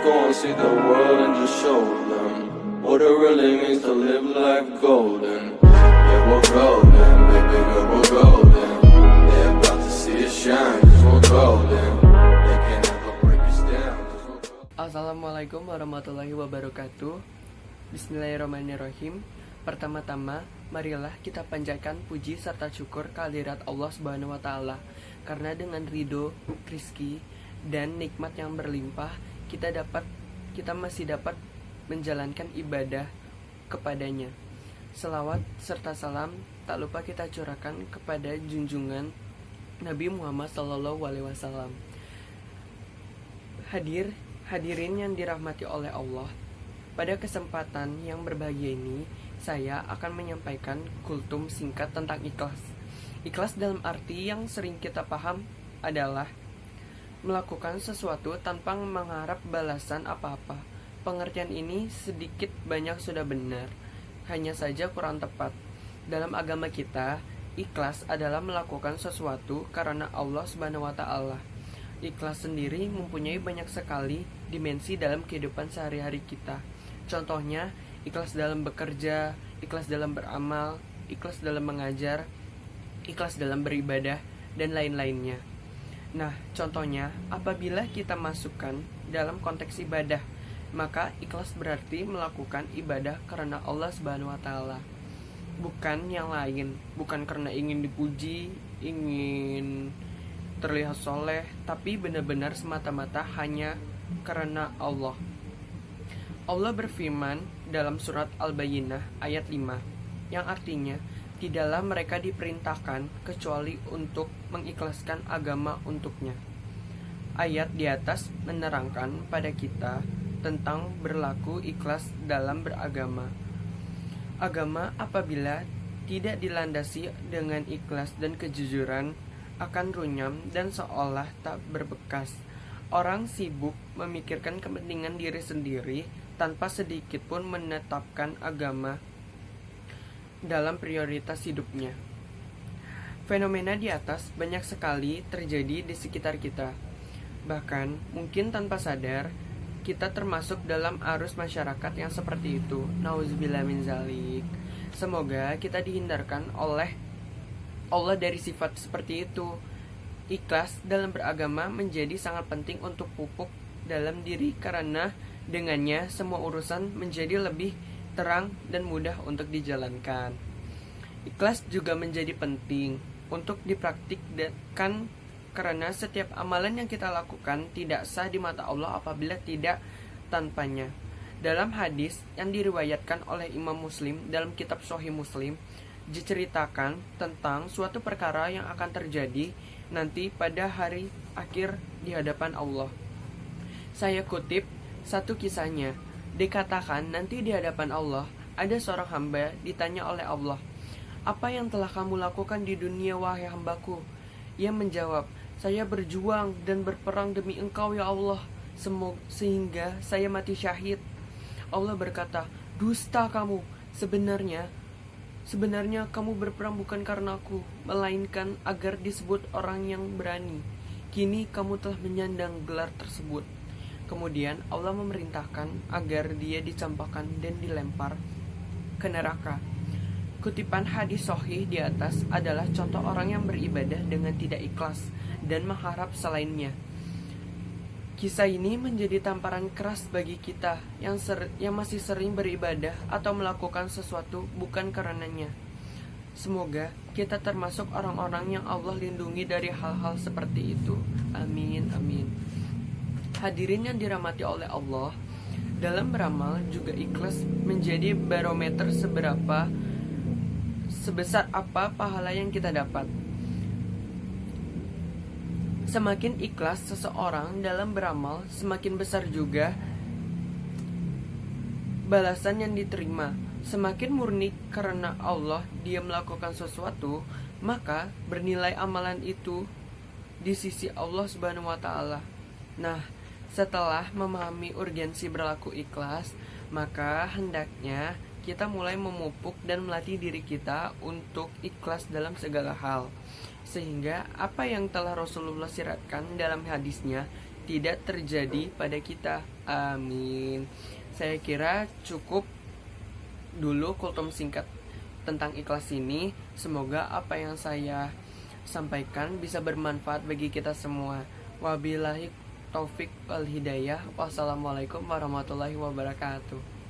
go and see the world and just show them what it really means to live life golden. Yeah, we're golden, baby girl, we're golden. They're about to see us shine, cause we're golden. They can't ever break us down, cause we're golden. Assalamualaikum warahmatullahi wabarakatuh. Bismillahirrahmanirrahim. Pertama-tama, marilah kita panjatkan puji serta syukur kehadirat Allah Subhanahu wa taala. Karena dengan ridho, rizki, dan nikmat yang berlimpah, kita masih dapat menjalankan ibadah kepadanya. Selawat serta salam tak lupa kita curahkan kepada junjungan Nabi Muhammad SAW. Hadirin yang dirahmati oleh Allah, pada kesempatan yang berbahagia ini, saya akan menyampaikan kultum singkat tentang ikhlas. Ikhlas dalam arti yang sering kita paham adalah melakukan sesuatu tanpa mengharap balasan apa-apa. Pengertian ini sedikit banyak sudah benar, hanya saja kurang tepat. Dalam agama kita, ikhlas adalah melakukan sesuatu karena Allah Subhanahu wa taala. Ikhlas sendiri mempunyai banyak sekali dimensi dalam kehidupan sehari-hari kita. Contohnya, ikhlas dalam bekerja, ikhlas dalam beramal, ikhlas dalam mengajar, ikhlas dalam beribadah, dan lain-lainnya. Nah, contohnya, apabila kita masukkan dalam konteks ibadah, maka ikhlas berarti melakukan ibadah karena Allah Subhanahu wa taala, bukan yang lain, bukan karena ingin dipuji, ingin terlihat soleh, tapi benar-benar semata-mata hanya karena Allah. Allah berfirman dalam surat Al-Bayyinah ayat 5, yang artinya, tidaklah mereka diperintahkan kecuali untuk mengikhlaskan agama untuknya. Ayat di atas menerangkan pada kita tentang berlaku ikhlas dalam beragama. Agama apabila tidak dilandasi dengan ikhlas dan kejujuran akan runyam dan seolah tak berbekas. Orang sibuk memikirkan kepentingan diri sendiri tanpa sedikit pun menetapkan agama dalam prioritas hidupnya. Fenomena di atas banyak sekali terjadi di sekitar kita. Bahkan mungkin tanpa sadar kita termasuk dalam arus masyarakat yang seperti itu. Nauzubillah min zalik. Semoga kita dihindarkan oleh Allah dari sifat seperti itu. Ikhlas dalam beragama menjadi sangat penting untuk pupuk dalam diri, karena dengannya semua urusan menjadi lebih terang dan mudah untuk dijalankan. Ikhlas juga menjadi penting untuk dipraktikkan karena setiap amalan yang kita lakukan tidak sah di mata Allah apabila tidak tanpanya. Dalam hadis yang diriwayatkan oleh Imam Muslim dalam kitab Sahih Muslim, diceritakan tentang suatu perkara yang akan terjadi nanti pada hari akhir di hadapan Allah. Saya kutip satu kisahnya. Dikatakan nanti di hadapan Allah ada seorang hamba ditanya oleh Allah, "Apa yang telah kamu lakukan di dunia wahai hambaku?" Ia menjawab, "Saya berjuang dan berperang demi engkau ya Allah, sehingga saya mati syahid." Allah berkata, "Dusta kamu, sebenarnya kamu berperang bukan karena aku, melainkan agar disebut orang yang berani. Kini kamu telah menyandang gelar tersebut." Kemudian Allah memerintahkan agar dia dicampakkan dan dilempar ke neraka. Kutipan hadis sahih di atas adalah contoh orang yang beribadah dengan tidak ikhlas dan mengharap selainnya. Kisah ini menjadi tamparan keras bagi kita yang masih sering beribadah atau melakukan sesuatu bukan karenanya. Semoga kita termasuk orang-orang yang Allah lindungi dari hal-hal seperti itu. Amin, amin. Hadirin yang dirahmati oleh Allah, dalam beramal juga ikhlas menjadi barometer sebesar apa pahala yang kita dapat. Semakin ikhlas seseorang dalam beramal, semakin besar juga balasan yang diterima. Semakin murni karena Allah dia melakukan sesuatu, maka bernilai amalan itu di sisi Allah Subhanahu wa taala. Nah, setelah memahami urgensi berlaku ikhlas, maka hendaknya kita mulai memupuk dan melatih diri kita untuk ikhlas dalam segala hal, sehingga apa yang telah Rasulullah syaratkan dalam hadisnya tidak terjadi pada kita. Amin. Saya kira cukup dulu kultum singkat tentang ikhlas ini. Semoga apa yang saya sampaikan bisa bermanfaat bagi kita semua. Wabillahi taufik wal hidayah. Wassalamualaikum warahmatullahi wabarakatuh.